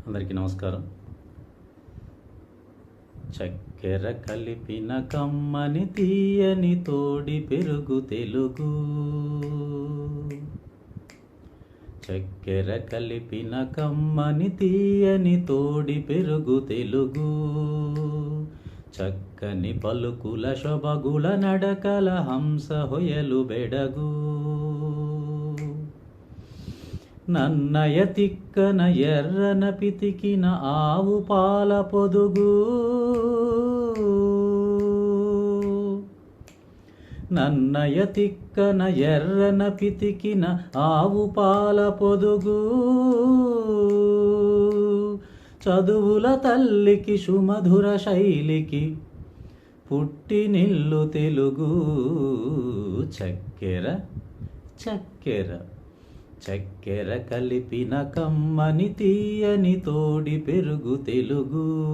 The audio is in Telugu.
అందరికీ నమస్కారం. చక్కెర కలిపిన కమ్మని తీయని తోడి పెరుగు తెలుగు. చక్కెర కలిపిన కమ్మని తీయని తోడి పెరుగు తెలుగు. చక్కని పలుకుల శొభగుల నడకల హంస హొయలు బెడగు. నన్నయ తిక్కన ఎర్రన పితికిన ఆవు పాల పొదుగు. నన్నయ తిక్కన ఎర్రన పితికిన ఆవు పాల పొదుగు. చదువుల తల్లికి సుమధుర శైలికి పుట్టినిల్లు తెలుగు. చక్కెర చక్కెర చక్కెర కలిపిన కమ్మని తీయని తోడి పెరుగు తెలుగు.